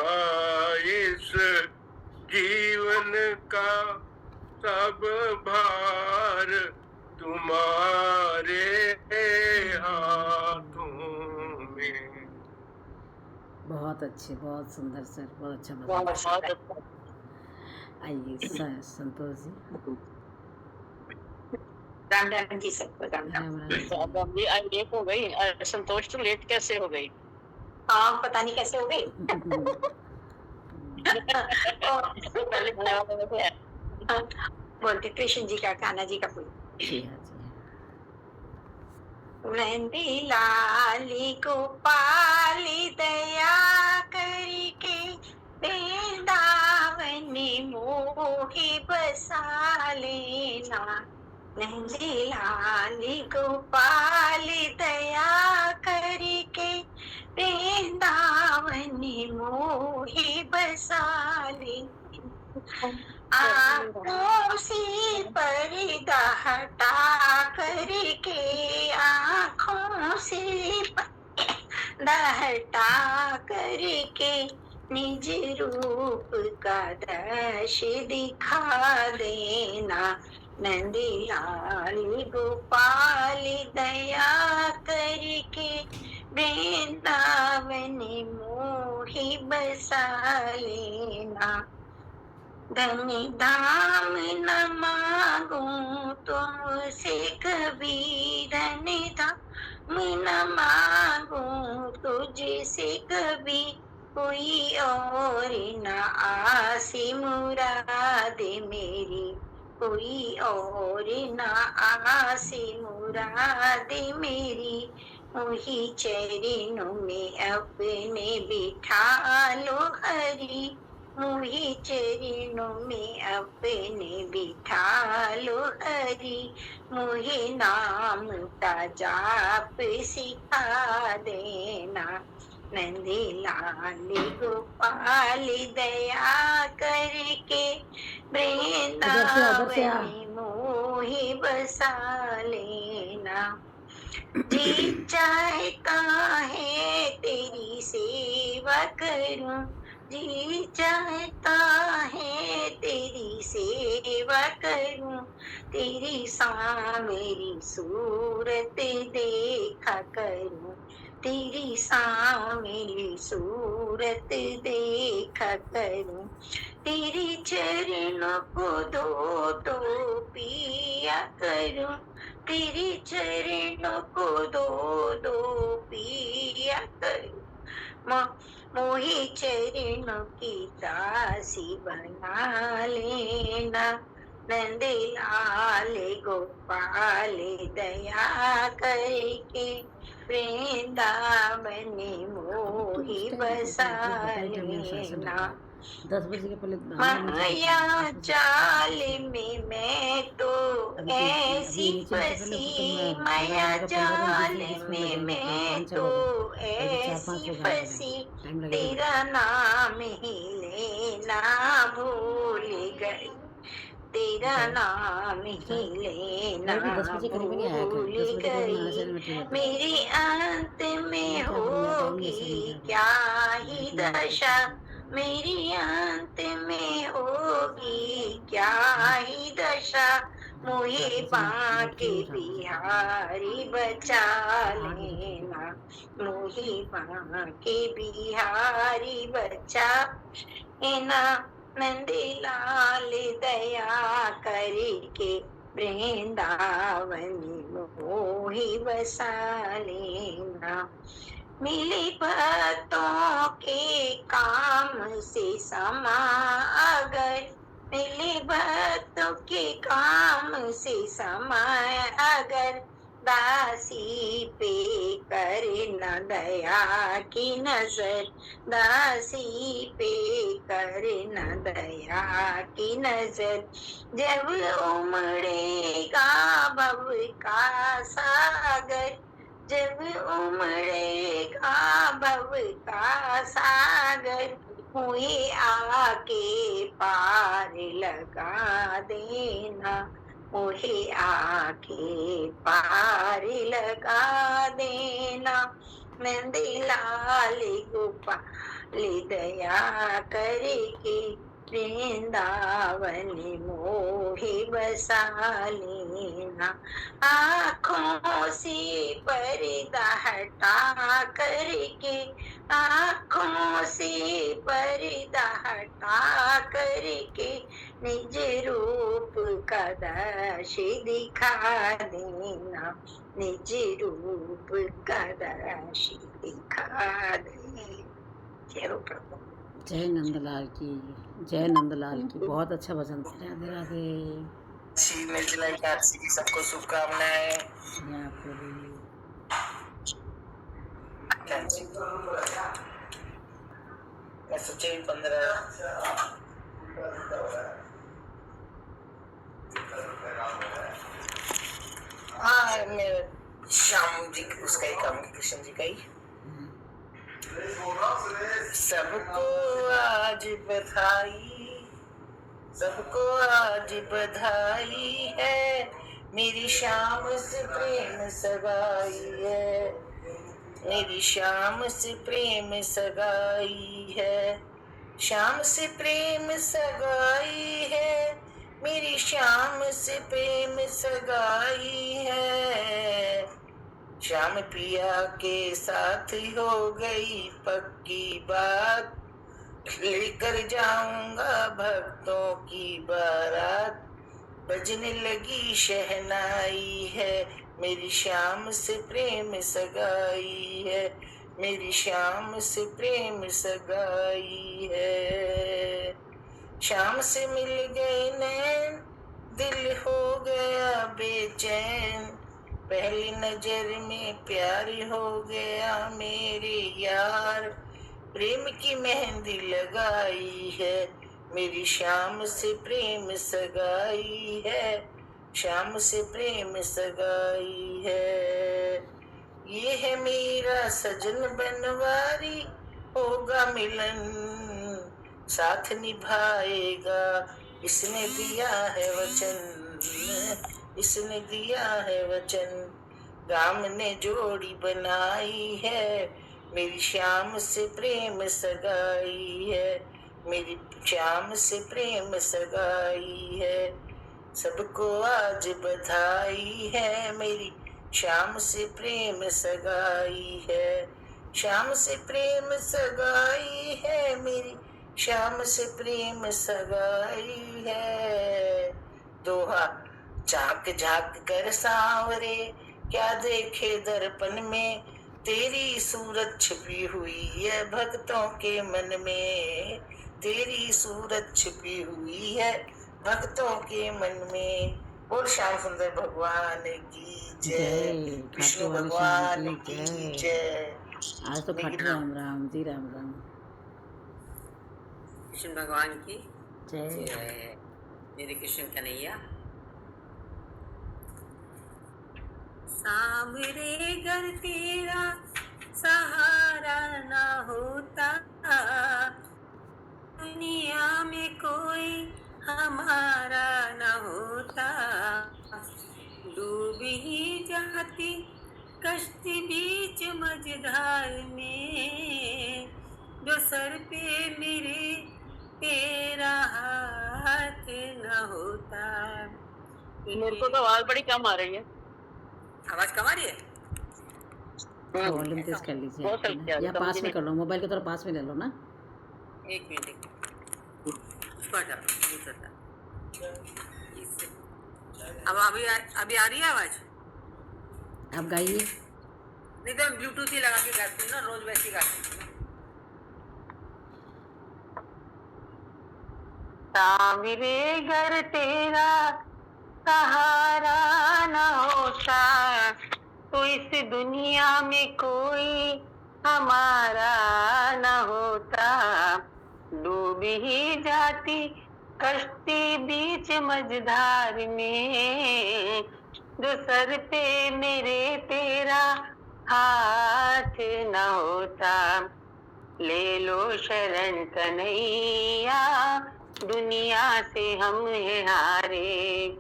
इस जीवन का सब भार तुम्हारे हाथों में। बहुत अच्छे, बहुत सुंदर सर, बहुत अच्छा बहुत मजा। अच्छा। आइए संतोष जी। राम राम जी सबको राम राम। राम राम जी। आज लेट हो गई। संतोष तो लेट कैसे हो गई? हाँ पता नहीं कैसे हो गई। पहले बोलते कृष्ण जी का कान्हा जी का पूछ। जी हाँ जी। नंदी लाली गोपाली दया करके वृंदावन मोहि बसा लेना। नंदी लाली गोपाली दया करके वृंदावन मोहि बसा लेना। आँखों से पर्दा हटा करके, आँखों से पर्दा हटा करके निज रूप का दर्श दिखा देना। नंदी लाल गोपाल दया करके वृंदावन मोहि बसा लेना। धन धाम न मांगू तुमसे कभी, धन धाम न मांगू तुझसे कभी, कोई और न आसी मुराद मेरी, कोई और न आसी मुराद मेरी। मोहि चरणों में अपने बिठा लो हरि, मोहि चरणों में अपने बिठा लो हरि। मोहि नाम का जाप सिखा देना। नंदी लाल गोपाल दया करके वृंदावन मोहि बसा लेना। जी चाहता है तेरी सेवा करूं, जी चाहता है तेरी सेवा करूं, तेरी मेरी सूरत देखा करूं, तेरी मेरी सूरत देखा करूं, तेरे चरणों को दो पिया करूं, तेरे चरणों को दो पिया करूं, मोहे चरणों की दासी बना लेना, नंद लाल गोपाल दया करके वृंदावन मोहि बसा लेना। 10 बजे के पहले माया जाल में मैं तो ऐसी फंसी, माया जाल में मैं तो ऐसी फंसी, तेरा नाम ही लेना भूल गई, तेरा नाम ही लेना भूल गई, मेरी अंत में होगी क्या ही दशा, मेरी अंत में होगी क्या ही दशा, मोहे बांके बिहारी बचा लेना, मोहे बांके बिहारी बचा लेना, नंद लाल दया करके वृंदावन मोहि बसा लेना, मिले भक्तों के काम से समा अगर, मिले भक्तों के काम से समय अगर, दासी पे करे न दया की नजर, दासी पे करे न दया की नजर, जब उमड़ेगा भव का सागर, जब उमड़ेगा भव का सागर, मुझे आके पार लगा देना, मुझे आके पार लगा देना, नंद लाल गोपाल दया करके वृंदावन मोहि बसा लेना, आँखों से पर्दा हटा करके, आँखों से पर्दा हटा करके, निज रूप का दर्श दिखा देना, निज रूप का दर्श दिखा दे। जय हो प्रभु। जय नंदलाल की, जय नंदलाल की। बहुत अच्छा भजन था। राधे राधे। निर्जला एकादशी की सबको शुभकामनाएं। आपको भी। मैं सोचे 15 हाँ मेरे श्याम जी उसका ही काम कृष्ण जी का ही। सबको आज बधाई, सबको आज बधाई है, मेरी श्याम से प्रेम सगाई है, मेरी श्याम से प्रेम सगाई है, श्याम से प्रेम सगाई है, मेरी श्याम से प्रेम सगाई है, श्याम पिया के साथ हो गई पक्की बात, लेकर जाऊंगा भक्तों की बारात, बजने लगी शहनाई है, मेरी श्याम से प्रेम सगाई है, मेरी श्याम से प्रेम सगाई है, श्याम से मिल गए नैन, दिल हो गया बेचैन, पहली नजर में प्यार हो गया मेरे यार, प्रेम की मेहंदी लगाई है, मेरी श्याम से प्रेम सगाई है, श्याम से प्रेम सगाई है, ये है मेरा सजन बनवारी, होगा मिलन साथ निभाएगा, इसने दिया है वचन, इसने दिया है वचन, राम ने जोड़ी बनाई है, मेरी श्याम से प्रेम सगाई है, मेरी श्याम से प्रेम सगाई है। सबको आज बधाई है, मेरी श्याम से प्रेम सगाई है, श्याम से प्रेम सगाई है, मेरी श्याम से प्रेम सगाई है। दोहा, झांक झांक कर सांवरे क्या देखे दर्पण में, तेरी सूरत छिपी हुई है भक्तों के मन में, तेरी सूरत छिपी हुई है भक्तों के मन में। बोल श्याम सुंदर भगवान की जय, विष्णु भगवान की जय। आज तो खट राम राम जी, राम राम। कृष्ण भगवान की जय। जय। मेरे कृष्ण कन्हैया। सांवरे घर तेरा सहारा ना होता, दुनिया में कोई हमारा ना होता, डूब ही जाती कश्ती बीच मझधार में, जो सर पे मेरे तेरा हाथ ना होता। मेरे को तो आवाज बड़ी कम आ रही है। आवाज कम आ रही है? वॉल्यूम तेज कर लीजिए बहुत आपकी हल्की आ ना, रही है, या पास समझ में कर लो, मोबाइल को थोड़ा पास में ले लो ना। एक मिनट। उसको हटा, दूसरा हटा। इससे। अब अभी आ रही है आवाज? आप गाइए। नहीं तो मैं ब्लूटूथ ही लगा के गाती हूँ ना, रोज वैसे ही गाती हूँ। सांवरे घर तेरा सहारा न होता, तो इस दुनिया में कोई हमारा न होता, डूब ही जाती कश्ती बीच मझधार में, जो सर पे मेरे तेरा हाथ न होता। ले लो शरण कन्हैया, दुनिया से हम है हारे,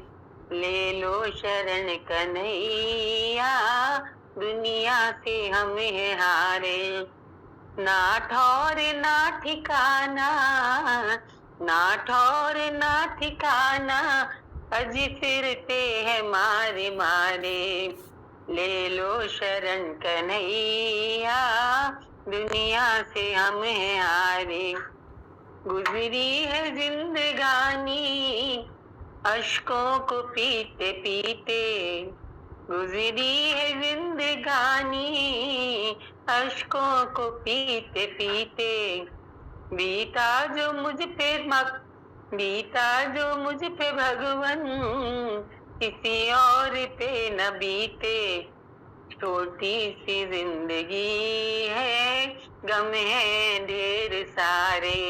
ले लो शरण कन्हैया, दुनिया से हम है हारे। ना ठौर ना ठिकाना, ना ठौर ना ठिकाना, अजी फिरते हैं मारे मारे, ले लो शरण कन्हैया, दुनिया से हम है हारे। गुजरी है जिंदगानी अश्कों को पीते पीते, गुजरी है जिंदगानी अश्कों को पीते पीते, बीता जो मुझ पे भगवन, किसी और पे न बीते। छोटी सी जिंदगी है, गम है ढेर सारे,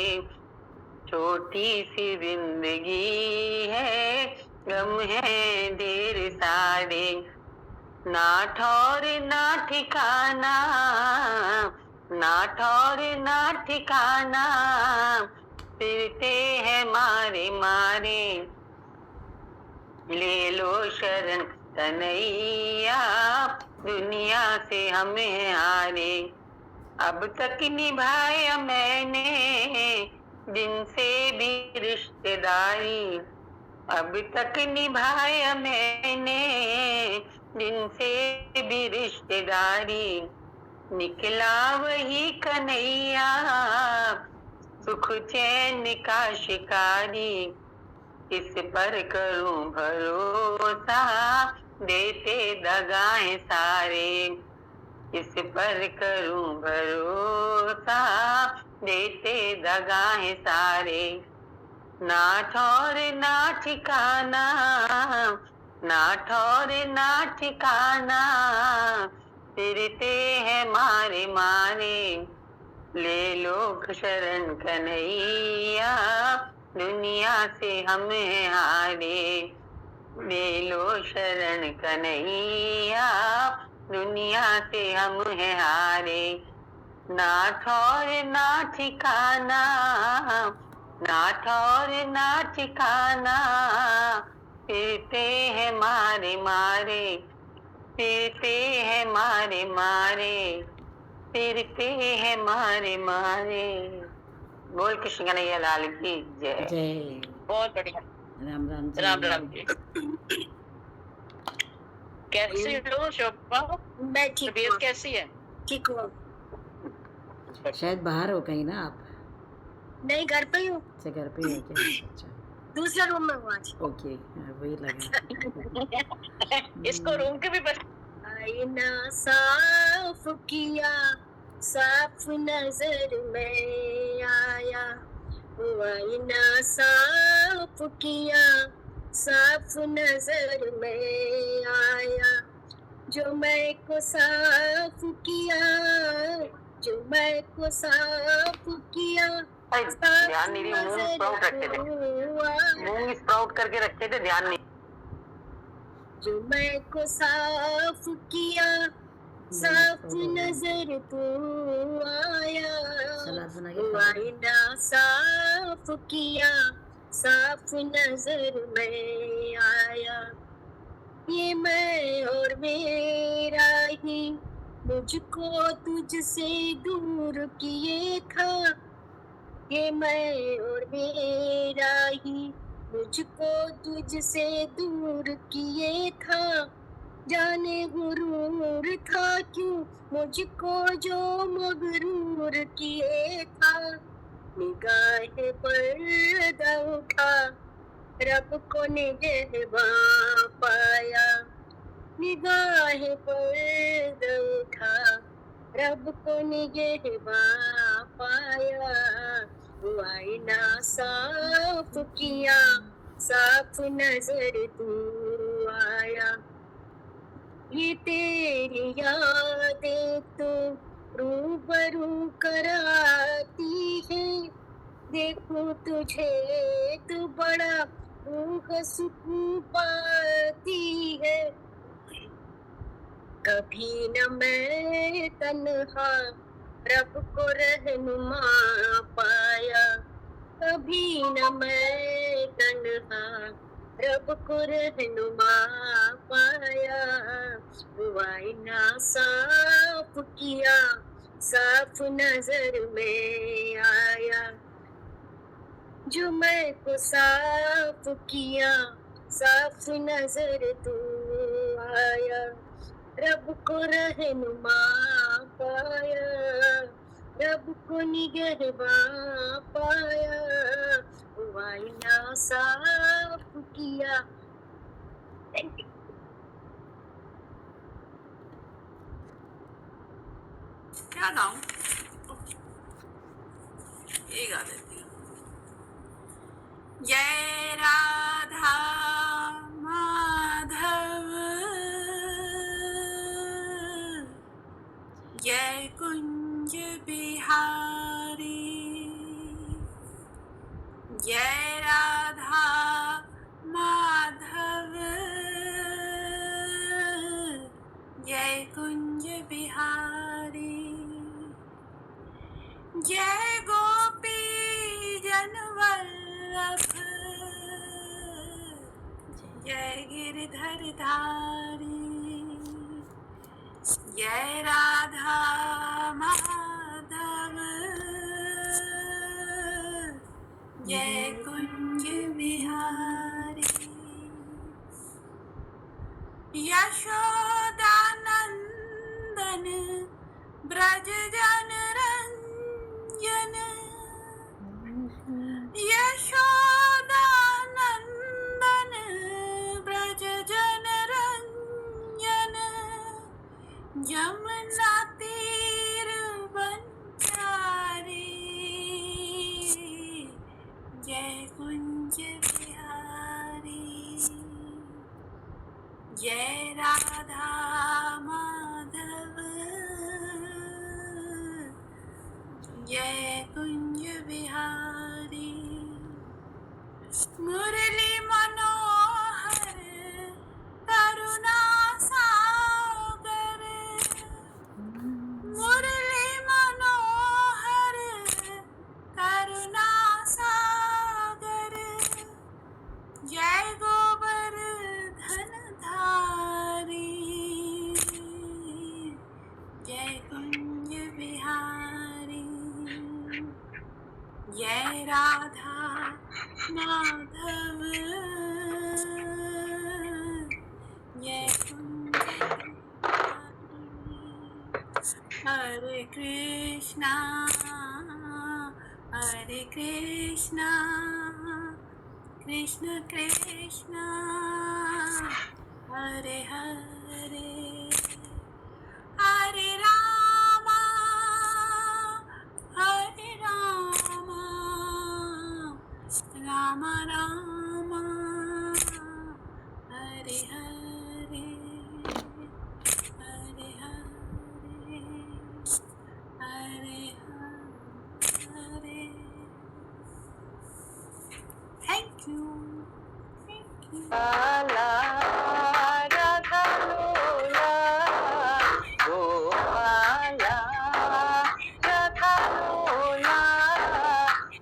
छोटी सी जिंदगी है, गम है ढेर सारे। ना ठौर ना ठिकाना, ना ठौर ना ठिकाना, फिरते हैं मारे मारे, ले लो शरण कन्हैया, दुनिया से हमें हारे। अब तक निभाया मैंने जिनसे भी रिश्तेदारी, अब तक निभाया मैंने जिनसे भी रिश्तेदारी, निकला वही कन्हैया सुख चैन का शिकारी। किस पर करूं भरोसा, देते दगाएं सारे, किस पर करूं भरोसा, देते दगाएं सारे। ना ठौर ना ठिकाना, ना ठौर ना ठिकाना, फिरते हैं मारे मारे, ले लो शरण कन्हैया, दुनिया से हम हैं हारे, ले लो शरण कन्हैया, दुनिया से हम हैं हारे। ना ठौर ना ठिकाना, ना ठौर ना ठिकाना, फिरते हैं मारे मारे, फिरते हैं मारे मारे, फिरते हैं मारे मारे। बोल कृष्ण कन्हैया लाल की जय। जय बहुत बढ़िया। राम राम जी। राम राम जी। कैसी हो शोभा? मैं ठीक तबीयत हूँ, कैसी है? ठीक हूँ। शायद बाहर हो कहीं ना आप? नहीं, घर पे ही हूँ, अच्छा घर पे ही हो क्या? अच्छा दूसरे रूम में हूँ आज। ओके, हाँ, वही लगा। इसको रूम के भी बस आईना साफ किया, साफ नजर में आया। वो आईना साफ किया, साफ नजर में आया। जो मैं को साफ किया, जो मैं को साफ किया, ध्यान नहीं रही। मूंग स्प्राउट रखे थे, मूंग स्प्राउट करके रखे थे, ध्यान नहीं। जो मैं को साफ किया, साफ नजर तू आया। सलाद बना के वो खा लो। आईना साफ किया, साफ नजर में आया। ये मैं और मेरा ही मुझको तुझसे दूर किए था। ये मैं और मेरा ही मुझको तुझसे दूर किए था। जाने गुरूर था क्यों मुझको जो मगरूर किए था। निगाह पर्दा उठा, रब को निगहबा पाया। निगाह पर्दा उठा, रब को निगहबा पाया। वो आईना साफ किया, साफ नजर तू आया। ये तेरी यादें तो रूबरू कराती है। देखो तुझे तो बड़ा रूह सुकून पाती है। कभी न मैं तन्हा रब को रहनुमा पाया। कभी न मैं तन्हा रब को रहनुमा पाया। वो आईना साफ किया, साफ नजर में आया। जो मैं को साफ किया, साफ नजर तू आया। रब को रहनुमा पाया, रब को निगहबा पाया। वो आईना साफ किया। Thank you. क्या गाऊं? ये गा देती हूँ। जय राधा माधव, जय कुंज बिहारी। जय राधा माधव, जय कुंज बिहारी। जय गोपी जनवल्लभ, जय गिरधर धारी। जय राधा माधव, जय कुंज बिहारी। यशोदानंदन ब्रज जन रंजन। यशोदानंदन ब्रज जन रंजन। यमुना तीर बंचारी, जय कुंज बिहारी। जय राधा माधव, जय कुंज बिहारी। मुरली मनोहर करुणा सागर। मुरली मनोहर करुणा सागर। जय गोवर्धन धारी, ये राधा माधव ये कुंज हरे कृष्णा कृष्ण कृष्ण हरे हरे हरे रामा राम राम हरे हरे हरे हरे हरे हरे थैंक यू लाला राधा लोला गोपाला राधा लोला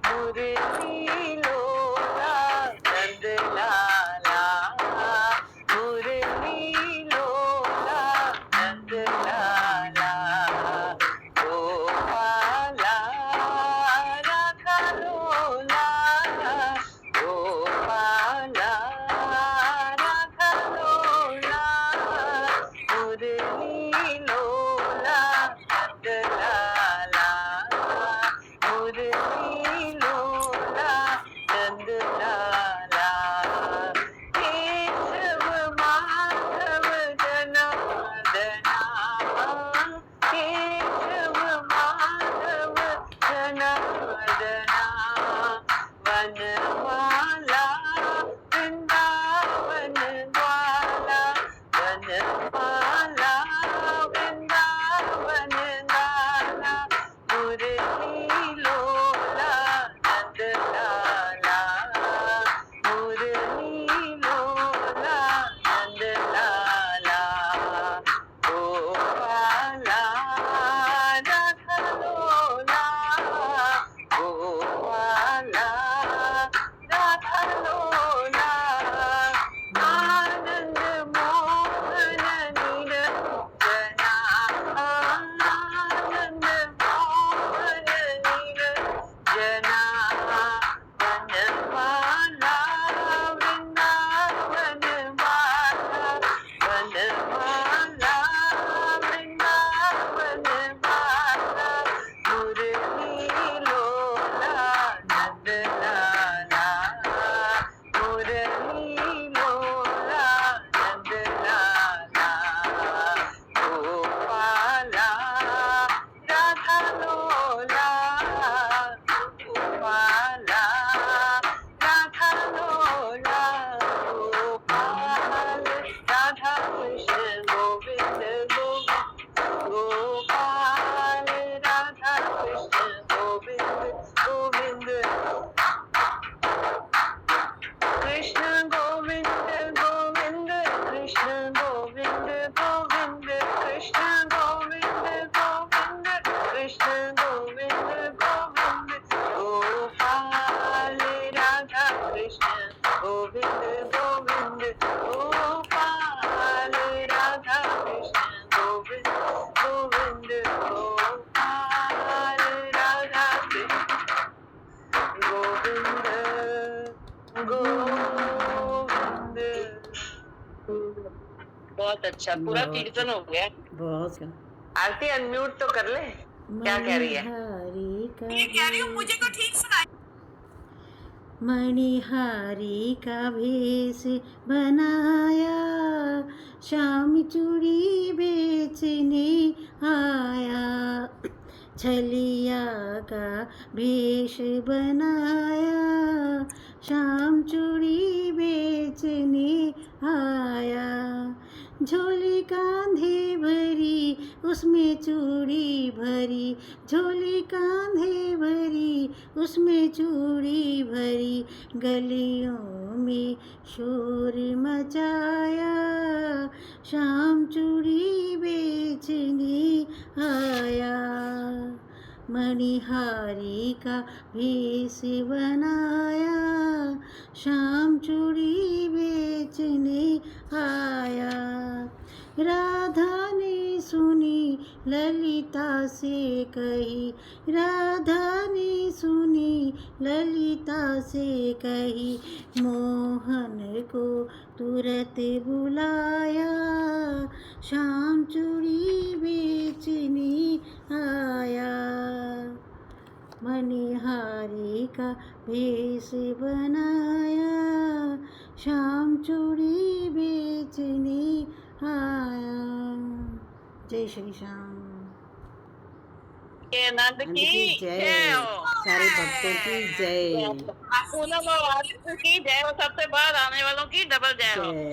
मुरली लोला नंद लाला मुरली लोला नंद लाला गोपाला राधा लोला गोपाला राधा लोला मुरली लोला नंद लाला मुरली लोला नंद लाला केशव माधव जनार्दना केशव माधव जनार्दना वनमाला वृंदावन ग्वाला वनमाला वृंदावन गाला मुरली लोला नंद लाला मुरली लोला नंद लाला गोपाला राधा लोला गोपाला राधा लोला आनंद मोहन निरंजना आनंद मोहन निरंजना वनमाला वृंदावन माला वनमाला वृंदावन माला मुरली लोला नंद लाला मुरली लोला नंद लाला गोपाला राधा लोला गोपाला राधा लोला गोपाल राधा कृष्ण गोविंद गोविंद गोपाल राधा कृष्ण गोविंद गोविंद कृष्ण गोविंद गोविंद कृष्ण गोविंद गोविंद कृष्ण गोविंद गोविंद कृष्ण गोविंद गोविंद गोपाल राधा कृष्ण गोविंद गोविंद गोपाल राधा कृष्ण गोविंद गोविंद गोपाल राधा कृष्ण गोविंद गोविंद। बहुत अच्छा, पूरा कीर्तन हो गया। बहुत आरती अनम्यूट तो कर ले। क्या कह रही है? ये कह रही हूँ मुझे तो ठीक सुनाई। मणिहारी का भेष बनाया शाम चूड़ी बेचने आया छलिया का भेष बनाया शाम चूड़ी बेचने आया झोली कांधे भरी उसमें चूड़ी भरी झोली कांधे भरी उसमें चूड़ी भरी गलियों में शोर मचाया शाम चूड़ी बेचने आया मणिहारी का भेष बनाया शाम चूड़ी बेचने आया राधा ने सुनी ललिता से कही राधा ने सुनी ललिता से कही मोहन को तुरंत बुलाया, शाम चूड़ी बेचने आया। मनिहारी का भेष बनाया, शाम चूड़ी बेचने आया। जय श्री श्याम। के नंद नंद की जय हो। सारे भक्तों की जय। पूनम और आदित्य की जय हो। सबसे बाद आने वालों की डबल जय हो। जय।